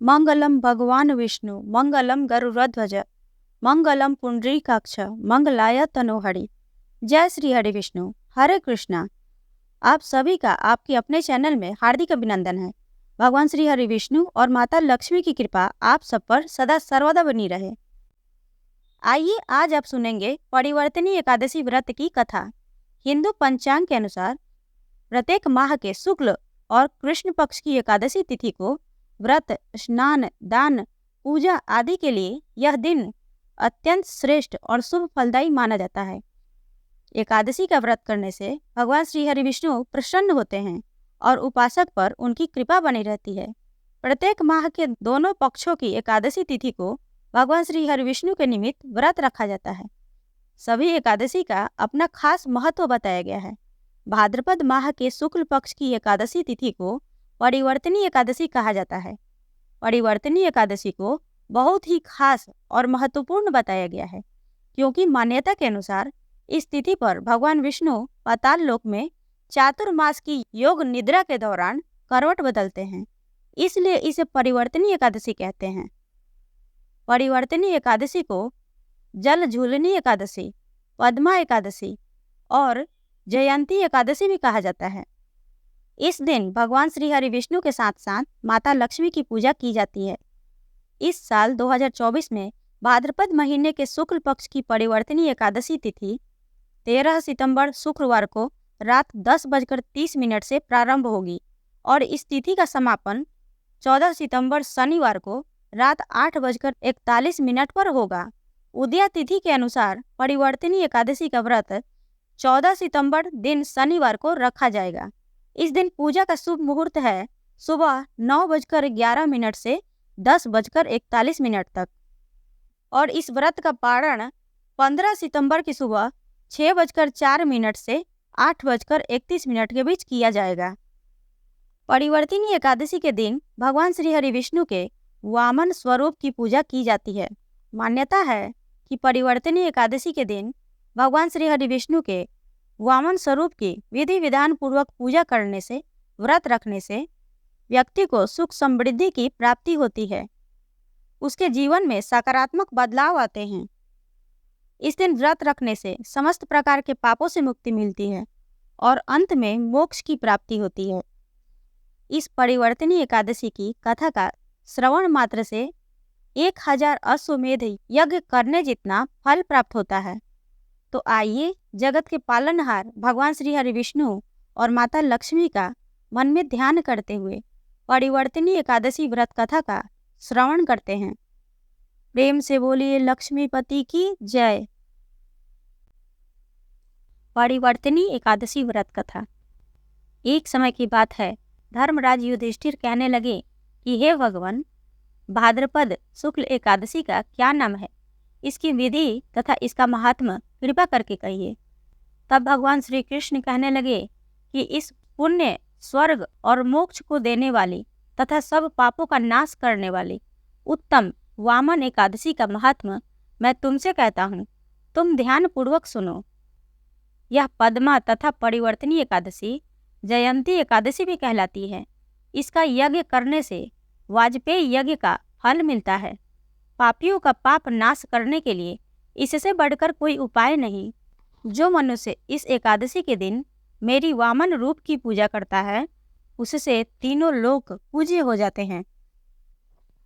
मंगलम भगवान विष्णु मंगलम गरुड़ध्वज मंगलम पुंडरीकाक्ष मंगलाय तनोहरि। जय श्री हरि विष्णु। हरे कृष्णा। आप सभी का आपके अपने चैनल में हार्दिक अभिनंदन है। भगवान श्री हरि विष्णु और माता लक्ष्मी की कृपा आप सब पर सदा सर्वदा बनी रहे। आइए आज आप सुनेंगे परिवर्तनी एकादशी व्रत की कथा। हिंदू पंचांग के अनुसार प्रत्येक माह के शुक्ल और कृष्ण पक्ष की एकादशी तिथि को व्रत, स्नान, दान, पूजा आदि के लिए यह दिन अत्यंत श्रेष्ठ और शुभ फलदायी माना जाता है। एकादशी का व्रत करने से भगवान श्री हरि विष्णु प्रसन्न होते हैं और उपासक पर उनकी कृपा बनी रहती है। प्रत्येक माह के दोनों पक्षों की एकादशी तिथि को भगवान श्री हरि विष्णु के निमित्त व्रत रखा जाता है। सभी एकादशी का अपना खास महत्व बताया गया है। भाद्रपद माह के शुक्ल पक्ष की एकादशी तिथि को परिवर्तनी एकादशी कहा जाता है। परिवर्तनी एकादशी को बहुत ही खास और महत्वपूर्ण बताया गया है, क्योंकि मान्यता के अनुसार इस तिथि पर भगवान विष्णु पाताल लोक में चातुर्मास की योग निद्रा के दौरान करवट बदलते हैं, इसलिए इसे परिवर्तनी एकादशी कहते हैं। परिवर्तनी एकादशी को जल झूलनी एकादशी, पद्मा एकादशी और जयंती एकादशी भी कहा जाता है। इस दिन भगवान श्री हरि विष्णु के साथ साथ माता लक्ष्मी की पूजा की जाती है। इस साल 2024 में भाद्रपद महीने के शुक्ल पक्ष की परिवर्तनी एकादशी तिथि 13 सितंबर शुक्रवार को रात 10:30 से प्रारंभ होगी और इस तिथि का समापन 14 सितंबर शनिवार को रात 8:41 पर होगा। उदया तिथि के अनुसार परिवर्तनी एकादशी का व्रत 14 सितंबर दिन शनिवार को रखा जाएगा। इस दिन पूजा का शुभ मुहूर्त है सुबह 9:11 से 10:41 तक और इस व्रत का पारण 15 सितंबर की सुबह 6:04 से 8:31 के बीच किया जाएगा। परिवर्तनी एकादशी के दिन भगवान श्री हरि विष्णु के वामन स्वरूप की पूजा की जाती है। मान्यता है कि परिवर्तनी एकादशी के दिन भगवान श्री हरि विष्णु के वामन स्वरूप की विधि विधान पूर्वक पूजा करने से, व्रत रखने से व्यक्ति को सुख समृद्धि की प्राप्ति होती है। उसके जीवन में सकारात्मक बदलाव आते हैं। इस दिन व्रत रखने से समस्त प्रकार के पापों से मुक्ति मिलती है और अंत में मोक्ष की प्राप्ति होती है। इस परिवर्तनी एकादशी की कथा का श्रवण मात्र से 1000 अश्वमेध यज्ञ करने जितना फल प्राप्त होता है। तो आइए जगत के पालनहार भगवान श्री हरि विष्णु और माता लक्ष्मी का मन में ध्यान करते हुए परिवर्तनी एकादशी व्रत कथा का श्रवण करते हैं। प्रेम से बोलिए लक्ष्मीपति की जय। परिवर्तनी एकादशी व्रत कथा। एक समय की बात है, धर्मराज युधिष्ठिर कहने लगे कि हे भगवान, भाद्रपद शुक्ल एकादशी का क्या नाम है, इसकी विधि तथा इसका महात्म्य कृपा करके कहिए। तब भगवान श्री कृष्ण कहने लगे कि इस पुण्य, स्वर्ग और मोक्ष को देने वाली तथा सब पापों का नाश करने वाली उत्तम वामन एकादशी का महात्म्य मैं तुमसे कहता हूँ, तुम ध्यान पूर्वक सुनो। यह पद्मा तथा परिवर्तनी एकादशी जयंती एकादशी भी कहलाती है। इसका यज्ञ करने से वाजपेयी यज्ञ का फल मिलता है। पापियों का पाप नाश करने के लिए इससे बढ़कर कोई उपाय नहीं। जो मनुष्य इस एकादशी के दिन मेरी वामन रूप की पूजा करता है, उससे तीनों लोक पूज्य हो जाते हैं।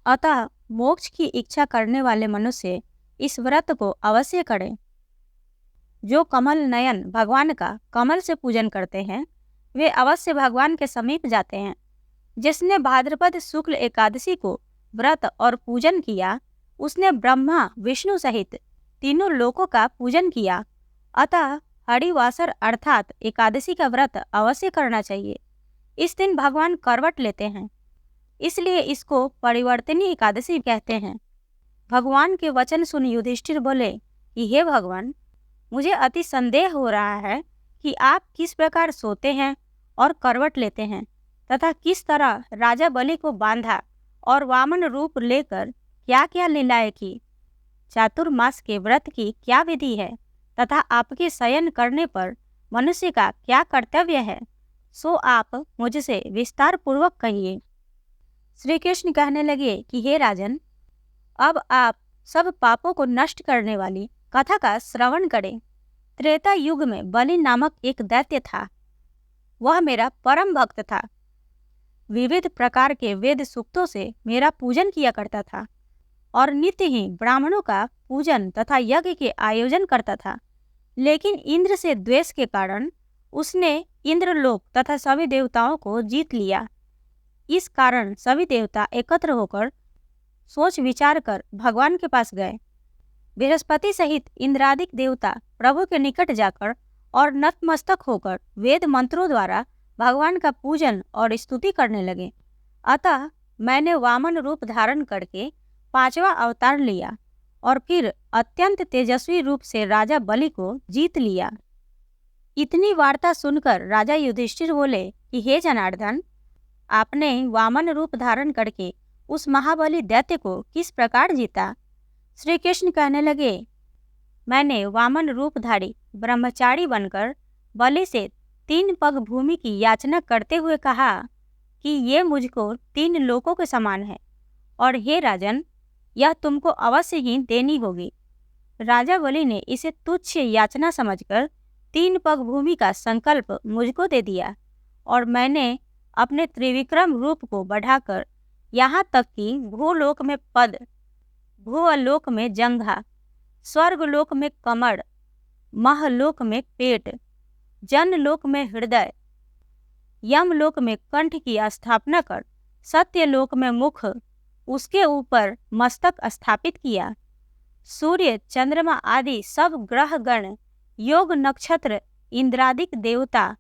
अतः मोक्ष की इच्छा करने वाले मनुष्य इस व्रत को अवश्य करें। जो कमल नयन भगवान का कमल से पूजन करते हैं, वे अवश्य भगवान के समीप जाते हैं। जिसने भाद्रपद शुक्ल एकादशी को व्रत और पूजन किया, उसने ब्रह्मा विष्णु सहित तीनों लोकों का पूजन किया। अतः हरिवासर अर्थात एकादशी का व्रत अवश्य करना चाहिए। इस दिन भगवान करवट लेते हैं, इसलिए इसको परिवर्तनी एकादशी कहते हैं। भगवान के वचन सुन युधिष्ठिर बोले कि हे भगवान, मुझे अति संदेह हो रहा है कि आप किस प्रकार सोते हैं और करवट लेते हैं तथा किस तरह राजा बलि को बांधा और वामन रूप लेकर क्या क्या लीलाएं की। चातुर्मास के व्रत की क्या विधि है तथा आपके शयन करने पर मनुष्य का क्या कर्तव्य है, सो आप मुझसे विस्तार पूर्वक कहिए। श्री कृष्ण कहने लगे कि हे राजन, अब आप सब पापों को नष्ट करने वाली कथा का श्रवण करें। त्रेता युग में बलि नामक एक दैत्य था। वह मेरा परम भक्त था। विविध प्रकार के वेद सूक्तों से मेरा पूजन किया करता था और नित्य ही ब्राह्मणों का पूजन तथा यज्ञ के आयोजन करता था। लेकिन इंद्र से द्वेष के कारण उसने इंद्रलोक तथा सभी देवताओं को जीत लिया। इस कारण सभी देवता एकत्र होकर सोच विचार कर भगवान के पास गए। बृहस्पति सहित इंद्रादिक देवता प्रभु के निकट जाकर और नतमस्तक होकर वेद मंत्रों द्वारा भगवान का पूजन और स्तुति करने लगे। अतः मैंने वामन रूप धारण करके 5वां अवतार लिया और फिर अत्यंत तेजस्वी रूप से राजा बलि को जीत लिया। इतनी वार्ता सुनकर राजा युधिष्ठिर बोले कि हे जनार्दन, आपने वामन रूप धारण करके उस महाबली दैत्य को किस प्रकार जीता? श्री कृष्ण कहने लगे, मैंने वामन रूपधारी ब्रह्मचारी बनकर बलि से 3 पग भूमि की याचना करते हुए कहा कि ये मुझको 3 लोकों के समान है और हे राजन, यह तुमको अवश्य ही देनी होगी। राजा बलि ने इसे तुच्छ याचना समझकर 3 पग भूमि का संकल्प मुझको दे दिया और मैंने अपने त्रिविक्रम रूप को बढ़ाकर यहाँ तक कि भूलोक में पद, भूअलोक में जंघा, स्वर्गलोक में कमर, महलोक में पेट, जनलोक में हृदय, यमलोक में कंठ की स्थापना कर सत्यलोक में मुख, उसके ऊपर मस्तक स्थापित किया। सूर्य, चंद्रमा आदि सब ग्रह गण, योग नक्षत्र, इंद्रादिक देवता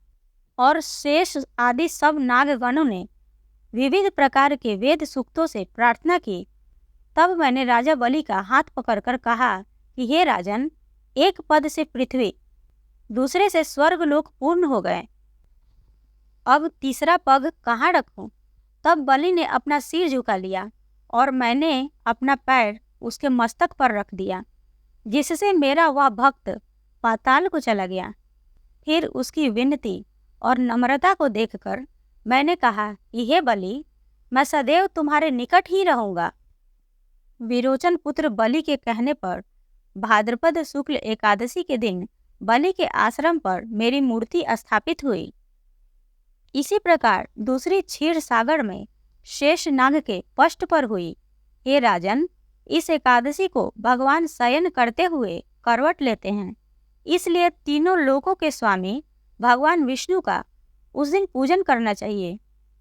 और शेष आदि सब नागगणों ने विविध प्रकार के वेद सूक्तों से प्रार्थना की। तब मैंने राजा बलि का हाथ पकड़कर कहा कि हे राजन, एक पद से पृथ्वी, दूसरे से स्वर्गलोक पूर्ण हो गए। अब तीसरा पग कहाँ रखूं? तब बलि ने अपना सिर झुका लिया और मैंने अपना पैर उसके मस्तक पर रख दिया, जिससे मेरा वह भक्त पाताल को चला गया। फिर उसकी विनती और नम्रता को देखकर मैंने कहा कि हे बलि, मैं सदैव तुम्हारे निकट ही रहूंगा। विरोचन पुत्र बलि के कहने पर भाद्रपद शुक्ल एकादशी के दिन बलि के आश्रम पर मेरी मूर्ति स्थापित हुई। इसी प्रकार दूसरी क्षीर सागर में शेष नाग के पष्ट पर हुई। हे राजन, इस एकादशी को भगवान शयन करते हुए करवट लेते हैं, इसलिए तीनों लोकों के स्वामी भगवान विष्णु का उस दिन पूजन करना चाहिए।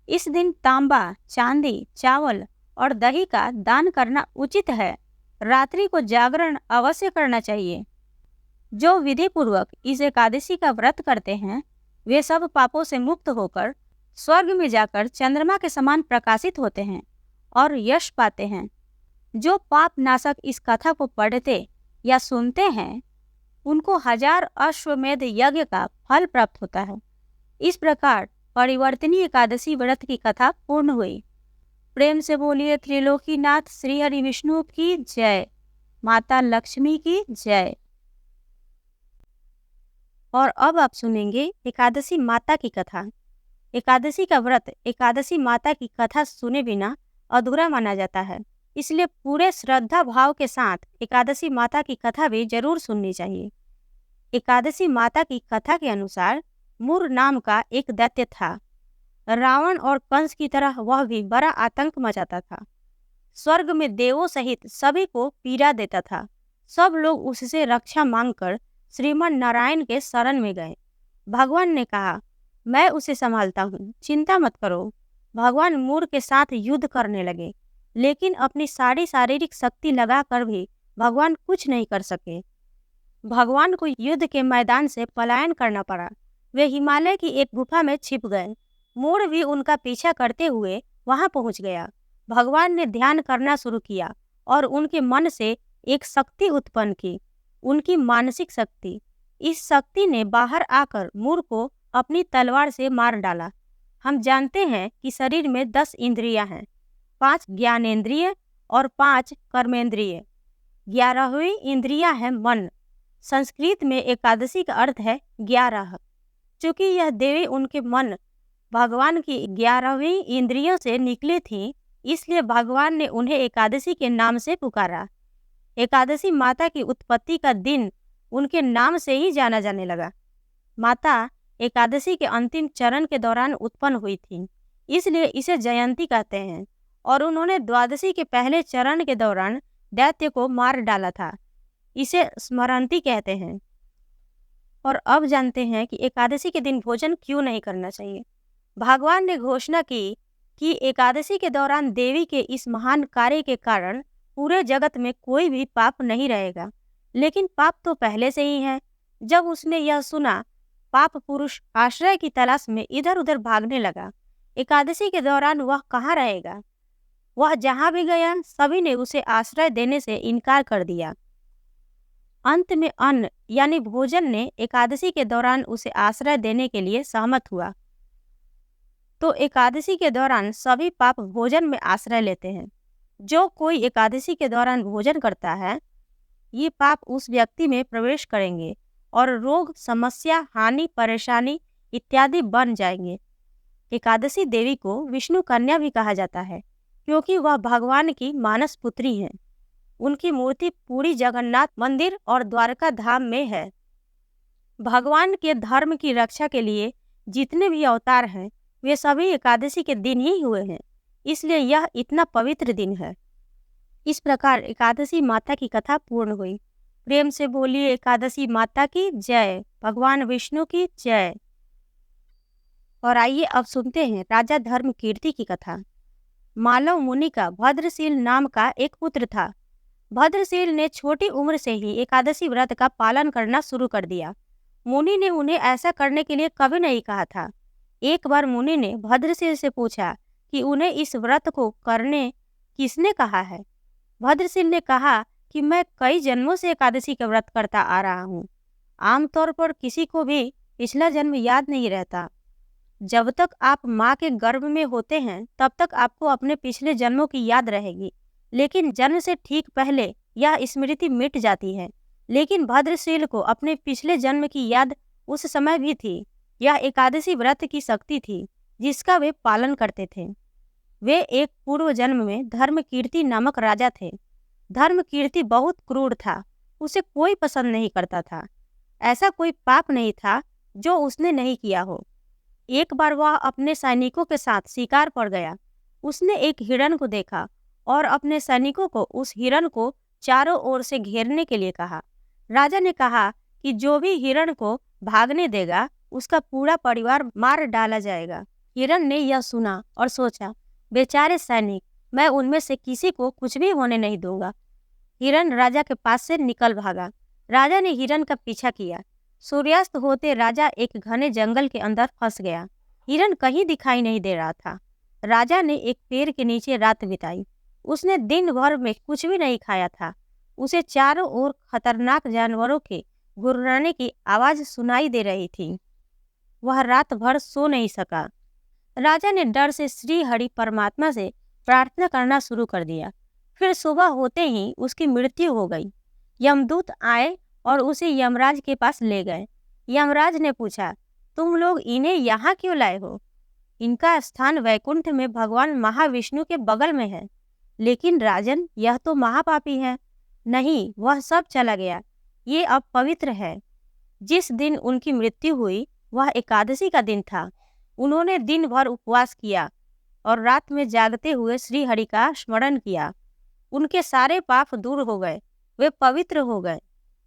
इस दिन तांबा, चांदी, चावल और दही का दान करना उचित है। रात्रि को जागरण अवश्य करना चाहिए। जो विधि पूर्वक इस एकादशी का व्रत करते हैं, वे सब पापों से मुक्त होकर स्वर्ग में जाकर चंद्रमा के समान प्रकाशित होते हैं और यश पाते हैं। जो पाप नाशक इस कथा को पढ़ते या सुनते हैं, उनको 1000 अश्वमेध यज्ञ का फल प्राप्त होता है। इस प्रकार परिवर्तनीय एकादशी व्रत की कथा पूर्ण हुई। प्रेम से बोलिए त्रिलोकीनाथ श्री हरि विष्णु की जय, माता लक्ष्मी की जय। और अब आप सुनेंगे एकादशी माता की कथा। एकादशी का व्रत एकादशी माता की कथा सुने बिना अधूरा माना जाता है, इसलिए पूरे श्रद्धा भाव के साथ एकादशी माता की कथा भी जरूर सुननी चाहिए। एकादशी माता की कथा के अनुसार मूर नाम का एक दैत्य था। रावण और कंस की तरह वह भी बड़ा आतंक मचाता था। स्वर्ग में देवों सहित सभी को पीड़ा देता था। सब लोग उससे रक्षा मांगकर श्रीमन नारायण के शरण में गए। भगवान ने कहा, मैं उसे संभालता हूँ, चिंता मत करो। भगवान मूर के साथ युद्ध करने लगे, लेकिन अपनी सारी शारीरिक शक्ति लगाकर भी भगवान कुछ नहीं कर सके। भगवान को युद्ध के मैदान से पलायन करना पड़ा। वे हिमालय की एक गुफा में छिप गए। मूर भी उनका पीछा करते हुए वहां पहुंच गया। भगवान ने ध्यान करना शुरू किया और उनके मन से एक शक्ति उत्पन्न की, उनकी मानसिक शक्ति। इस शक्ति ने बाहर आकर मूर को अपनी तलवार से मार डाला। हम जानते हैं कि शरीर में 10 इंद्रियां हैं, 5 ज्ञानेंद्रिय और 5 कर्मेंद्रिय। 11वीं इंद्रिया है मन। संस्कृत में एकादशी का अर्थ है 11। चूंकि यह देवी उनके मन भगवान की 11वीं इंद्रियों से निकली थी, इसलिए भगवान ने उन्हें एकादशी के नाम से पुकारा। एकादशी माता की उत्पत्ति का दिन उनके नाम से ही जाना जाने लगा। माता एकादशी के अंतिम चरण के दौरान उत्पन्न हुई थी, इसलिए इसे जयंती कहते हैं। और उन्होंने द्वादशी के पहले चरण के दौरान दैत्य को मार डाला था, इसे स्मरणती कहते हैं। और अब जानते हैं कि एकादशी के दिन भोजन क्यों नहीं करना चाहिए। भगवान ने घोषणा की कि एकादशी के दौरान देवी के इस महान कार्य के कारण पूरे जगत में कोई भी पाप नहीं रहेगा। लेकिन पाप तो पहले से ही है। जब उसने यह सुना, पाप पुरुष आश्रय की तलाश में इधर उधर भागने लगा। एकादशी के दौरान वह कहाँ रहेगा? वह जहाँ भी गया, सभी ने उसे आश्रय देने से इनकार कर दिया। अंत में अन्न यानी भोजन ने एकादशी के दौरान उसे आश्रय देने के लिए सहमत हुआ। तो एकादशी के दौरान सभी पाप भोजन में आश्रय लेते हैं। जो कोई एकादशी के दौरान भोजन करता है, ये पाप उस व्यक्ति में प्रवेश करेंगे और रोग, समस्या, हानि, परेशानी इत्यादि बन जाएंगे। एकादशी देवी को विष्णु कन्या भी कहा जाता है, क्योंकि वह भगवान की मानस पुत्री हैं। उनकी मूर्ति पूरी जगन्नाथ मंदिर और द्वारका धाम में है। भगवान के धर्म की रक्षा के लिए जितने भी अवतार हैं, वे सभी एकादशी के दिन ही हुए हैं, इसलिए यह इतना पवित्र दिन है। इस प्रकार एकादशी माता की कथा पूर्ण हुई। प्रेम से बोलिए एकादशी माता की जय, भगवान विष्णु की जय। और आइए अब सुनते हैं राजा धर्मकीर्ति की कथा। मालव मुनि का भद्रशील नाम का एक पुत्र था। भद्रशील ने छोटी उम्र से ही एकादशी व्रत का पालन करना शुरू कर दिया। मुनि ने उन्हें ऐसा करने के लिए कभी नहीं कहा था। एक बार मुनि ने भद्रशील से पूछा कि उन्हें इस व्रत को करने किसने कहा है। भद्रशील ने कहा कि मैं कई जन्मों से एकादशी का व्रत करता आ रहा हूँ। आमतौर पर किसी को भी पिछला जन्म याद नहीं रहता। जब तक आप माँ के गर्भ में होते हैं, तब तक आपको अपने पिछले जन्मों की याद रहेगी, लेकिन जन्म से ठीक पहले यह स्मृति मिट जाती है। लेकिन भद्रशील को अपने पिछले जन्म की याद उस समय भी थी। यह एकादशी व्रत की शक्ति थी जिसका वे पालन करते थे। वे एक पूर्व जन्म में धर्मकीर्ति नामक राजा थे। धर्मकीर्ति बहुत क्रूर था, उसे कोई पसंद नहीं करता था। ऐसा कोई पाप नहीं था जो उसने नहीं किया हो। एक बार वह अपने सैनिकों के साथ शिकार पर गया। उसने एक हिरण को देखा और अपने सैनिकों को उस हिरण को चारों ओर से घेरने के लिए कहा। राजा ने कहा कि जो भी हिरण को भागने देगा, उसका पूरा परिवार मार डाला जाएगा। हिरण ने यह सुना और सोचा, बेचारे सैनिक, मैं उनमें से किसी को कुछ भी होने नहीं दूंगा। हिरण राजा के पास से निकल भागा। राजा ने हिरण का पीछा किया। सूर्यास्त होते राजा एक घने जंगल के अंदर फंस गया। हिरण कहीं दिखाई नहीं दे रहा था। राजा ने एक पेड़ के नीचे रात बिताई। उसने दिन भर में कुछ भी नहीं खाया था। उसे चारों ओर खतरनाक जानवरों के गुर्राने की आवाज सुनाई दे रही थी। वह रात भर सो नहीं सका। राजा ने डर से श्री हरि परमात्मा से प्रार्थना करना शुरू कर दिया। फिर सुबह होते ही उसकी मृत्यु हो गई। यमदूत आए और उसे यमराज के पास ले गए। यमराज ने पूछा, तुम लोग इन्हें यहाँ क्यों लाए हो? इनका स्थान वैकुंठ में भगवान महाविष्णु के बगल में है। लेकिन राजन, यह तो महापापी है। नहीं, वह सब चला गया। ये अब पवित्र है। जिस दिन उनकी मृत्यु हुई वह एकादशी का दिन था। उन्होंने दिन भर उपवास किया और रात में जागते हुए श्री हरि का स्मरण किया। उनके सारे पाप दूर हो गए, वे पवित्र हो गए।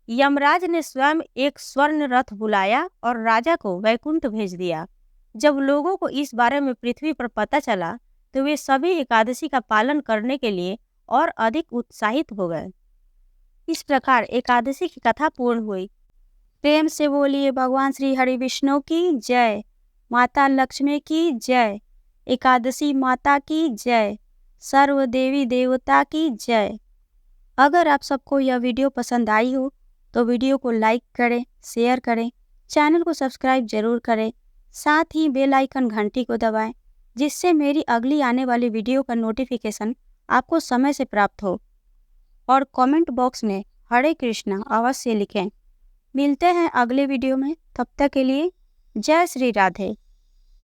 यमराज ने स्वयं एक स्वर्ण रथ बुलाया और राजा को वैकुंठ भेज दिया। जब लोगों को इस बारे में पृथ्वी पर पता चला, तो वे सभी एकादशी का पालन करने के लिए और अधिक उत्साहित हो गए। इस प्रकार एकादशी की कथा पूर्ण हुई। प्रेम से बोलिए भगवान श्री हरि विष्णु की जय, माता लक्ष्मी की जय, एकादशी माता की जय, सर्व देवी देवता की जय। अगर आप सबको यह वीडियो पसंद आई हो तो वीडियो को लाइक करें, शेयर करें, चैनल को सब्सक्राइब जरूर करें, साथ ही बेल आइकन घंटी को दबाएं, जिससे मेरी अगली आने वाली वीडियो का नोटिफिकेशन आपको समय से प्राप्त हो। और कमेंट बॉक्स में हरे कृष्णा अवश्य लिखें। मिलते हैं अगले वीडियो में, तब तक के लिए जय श्री राधे।